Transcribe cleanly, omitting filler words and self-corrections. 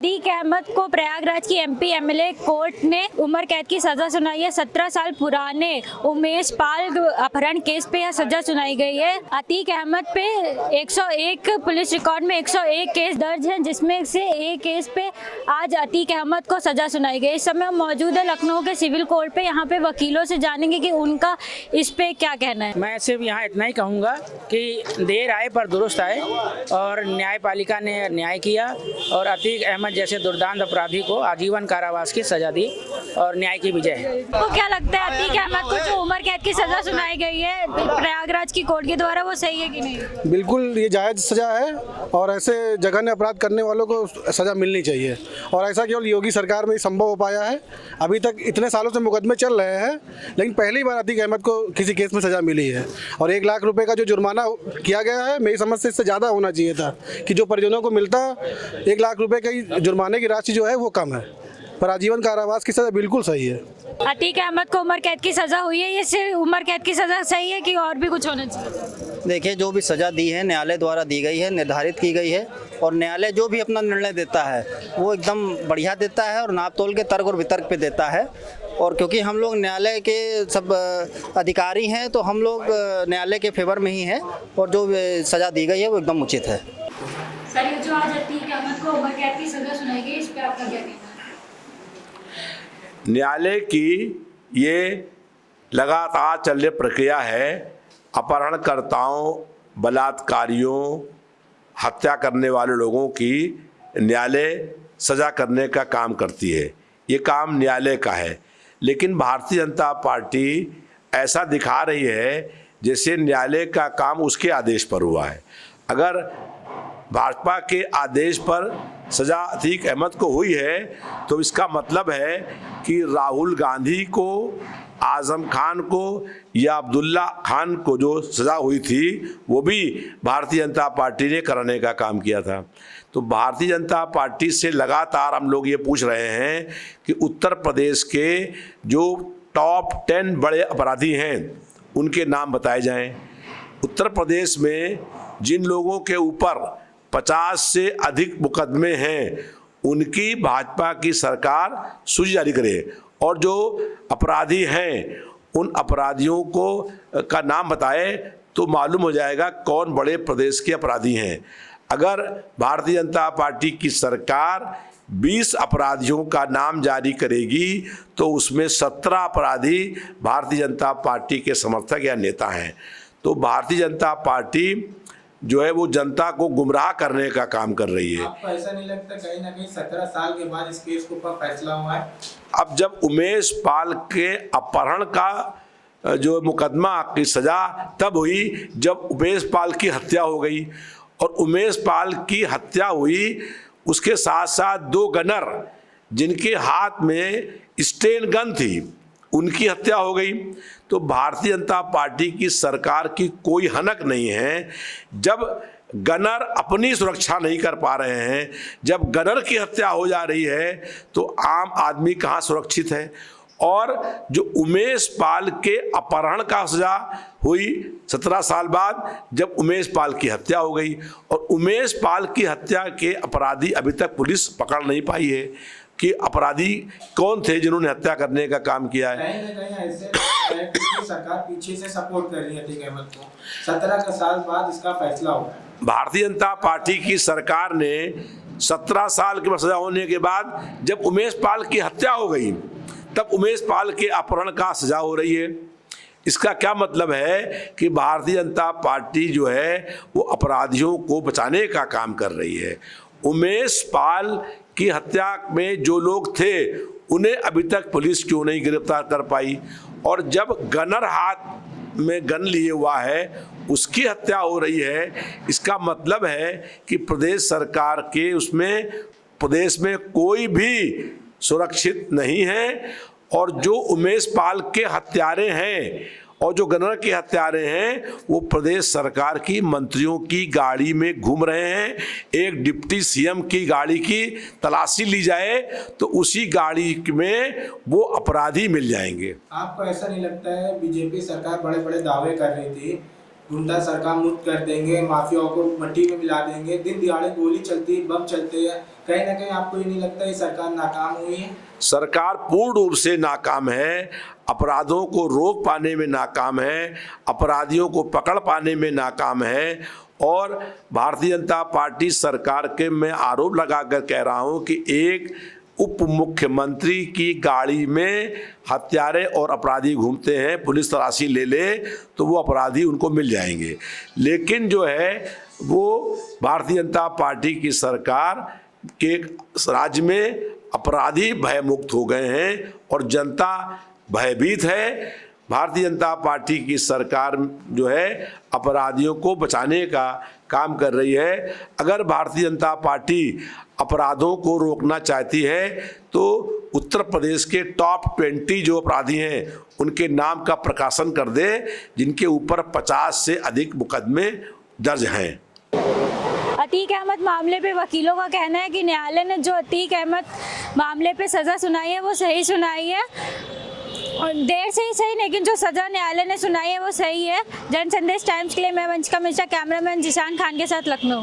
अतीक अहमद को प्रयागराज की MP MLA court ने उम्र कैद की सजा सुनाई है। 17 साल पुराने उमेश पाल अपहरण केस पे यह सजा सुनाई गई है। अतीक अहमद पे 101 पुलिस रिकॉर्ड में 101 केस दर्ज हैं, जिसमें से एक केस पे आज अतीक अहमद को सजा सुनाई गई। इस समय हम मौजूद है लखनऊ के सिविल कोर्ट पे। यहाँ पे वकीलों से जानेंगे कि उनका इस पे क्या कहना है। मैं सिर्फ यहाँ इतना ही कहूँगा कि देर आए पर दुरुस्त आए और न्यायपालिका ने न्याय किया और अतीक अहमद जैसे दुर्दांत अपराधी को आजीवन कारावास की सजा दी और न्याय की विजय है। तो क्या लगता है अतीक अहमद को जो उम्र कैद की सजा सुनाई गई है प्रयागराज की कोर्ट के द्वारा, वो सही है कि नहीं? बिल्कुल ये जायज़ सजा है और ऐसे जघन्य अपराध करने वालों को सज़ा मिलनी चाहिए और ऐसा केवल योगी सरकार में ही संभव हो पाया है। अभी तक इतने सालों से मुकदमे चल रहे हैं, लेकिन पहली बार अतीक अहमद को किसी केस में सज़ा मिली है और 1 लाख रुपए का जो जुर्माना किया गया है, मेरी समझ से इससे ज़्यादा होना चाहिए था कि जो परिजनों को मिलता 1 लाख रुपए की जुर्माने की राशि जो है वो कम है, पर आजीवन कारावास की सज़ा बिल्कुल सही है। अतीक अहमद को उम्र कैद की सजा हुई है, ये सिर्फ उम्र कैद की सजा सही है कि और भी कुछ होना चाहिए? देखिए, जो भी सज़ा दी है न्यायालय द्वारा दी गई है, निर्धारित की गई है और न्यायालय जो भी अपना निर्णय देता है वो एकदम बढ़िया देता है और नाप तोल के तर्क और वितर्क पे देता है। और क्योंकि हम लोग न्यायालय के सब अधिकारी हैं तो हम लोग न्यायालय के फेवर में ही हैं और जो सज़ा दी गई है वो एकदम उचित है। सर, ये जो आज अतीक अहमद को उम्र कैद की सजा सुनाई गई, इस पे आपका क्या कहना है? न्यायालय की ये लगातार चल रही प्रक्रिया है। अपहरणकर्ताओं, बलात्कारियों, हत्या करने वाले लोगों की न्यायालय सज़ा करने का काम करती है। ये काम न्यायालय का है, लेकिन भारतीय जनता पार्टी ऐसा दिखा रही है जैसे न्यायालय का काम उसके आदेश पर हुआ है। अगर भाजपा के आदेश पर सज़ा अतीक अहमद को हुई है तो इसका मतलब है कि राहुल गांधी को, आज़म खान को या अब्दुल्ला खान को जो सज़ा हुई थी वो भी भारतीय जनता पार्टी ने कराने का काम किया था। तो भारतीय जनता पार्टी से लगातार हम लोग ये पूछ रहे हैं कि उत्तर प्रदेश के जो टॉप 10 बड़े अपराधी हैं उनके नाम बताए जाएं। उत्तर प्रदेश में जिन लोगों के ऊपर 50 से अधिक मुकदमे हैं उनकी भाजपा की सरकार सूची जारी करे और जो अपराधी हैं उन अपराधियों को का नाम बताए तो मालूम हो जाएगा कौन बड़े प्रदेश के अपराधी हैं। अगर भारतीय जनता पार्टी की सरकार 20 अपराधियों का नाम जारी करेगी तो उसमें 17 अपराधी भारतीय जनता पार्टी के समर्थक या नेता हैं। तो भारतीय जनता पार्टी जो है वो जनता को गुमराह करने का काम कर रही है। आपको ऐसा नहीं लगता कहीं ना कहीं 17 साल के बाद इस केस के ऊपर फैसला हुआ है? अब जब उमेश पाल के अपहरण का जो मुकदमा की सजा तब हुई जब उमेश पाल की हत्या हो गई और उमेश पाल की हत्या हुई, उसके साथ साथ 2 गनर जिनके हाथ में स्टेन गन थी उनकी हत्या हो गई। तो भारतीय जनता पार्टी की सरकार की कोई हनक नहीं है। जब गनर अपनी सुरक्षा नहीं कर पा रहे हैं, जब गनर की हत्या हो जा रही है तो आम आदमी कहाँ सुरक्षित है। और जो उमेश पाल के अपहरण का सजा हुई 17 साल बाद जब उमेश पाल की हत्या हो गई और उमेश पाल की हत्या के अपराधी अभी तक पुलिस पकड़ नहीं पाई है कि अपराधी कौन थे जिन्होंने हत्या करने का काम किया है। कहीं ना कहीं ऐसे है कि सरकार पीछे से सपोर्ट कर रही है अतीक अहमद को। 17 साल बाद इसका फैसला हुआ है। भारतीय जनता पार्टी की सरकार ने 17 साल की सजा होने के बाद जब उमेश पाल की हत्या हो गई तब उमेश पाल के अपहरण का सजा हो रही है। इसका क्या मतलब है कि भारतीय जनता पार्टी जो है वो अपराधियों को बचाने का काम कर रही है। उमेश पाल की हत्या में जो लोग थे उन्हें अभी तक पुलिस क्यों नहीं गिरफ्तार कर पाई, और जब गनर हाथ में गन लिए हुआ है उसकी हत्या हो रही है, इसका मतलब है कि प्रदेश सरकार के उसमें प्रदेश में कोई भी सुरक्षित नहीं है। और जो उमेश पाल के हत्यारे हैं और जो गनर के हत्यारे हैं वो प्रदेश सरकार की मंत्रियों की गाड़ी में घूम रहे हैं। एक डिप्टी सीएम की गाड़ी की तलाशी ली जाए तो उसी गाड़ी में वो अपराधी मिल जाएंगे। आपको ऐसा नहीं लगता है बीजेपी सरकार बड़े बड़े दावे कर रही थी गुंडा सरकार मुक्त कर देंगे, माफियाओं को मट्टी में मिला देंगे, दिन दिहाड़े गोली चलती है, बम चलते हैं, कहीं ना कहीं आपको ये नहीं लगता ये सरकार नाकाम हुई है? सरकार पूर्ण रूप से नाकाम है, अपराधों को रोक पाने में नाकाम है, अपराधियों को पकड़ पाने में नाकाम है। और भारतीय जनता पार्टी सरकार के मैं आरोप लगाकर कह रहा हूं कि एक उप मुख्यमंत्री की गाड़ी में हत्यारे और अपराधी घूमते हैं, पुलिस तलाशी ले ले तो वो अपराधी उनको मिल जाएंगे। लेकिन जो है वो भारतीय जनता पार्टी की सरकार के राज्य में अपराधी भयमुक्त हो गए हैं और जनता भयभीत है। भारतीय जनता पार्टी की सरकार जो है अपराधियों को बचाने का काम कर रही है। अगर भारतीय जनता पार्टी अपराधों को रोकना चाहती है तो उत्तर प्रदेश के टॉप 20 जो अपराधी हैं उनके नाम का प्रकाशन कर दे, जिनके ऊपर 50 से अधिक मुकदमे दर्ज हैं। अतीक अहमद मामले पे वकीलों का कहना है कि न्यायालय ने जो अतीक अहमद मामले पे सज़ा सुनाई है वो सही सुनाई है, और देर से ही सही लेकिन जो सज़ा न्यायालय ने सुनाई है वो सही है। जन संदेश टाइम्स के लिए मैं वंशिका मिश्रा, कैमरामैन जिशान खान के साथ लखनऊ।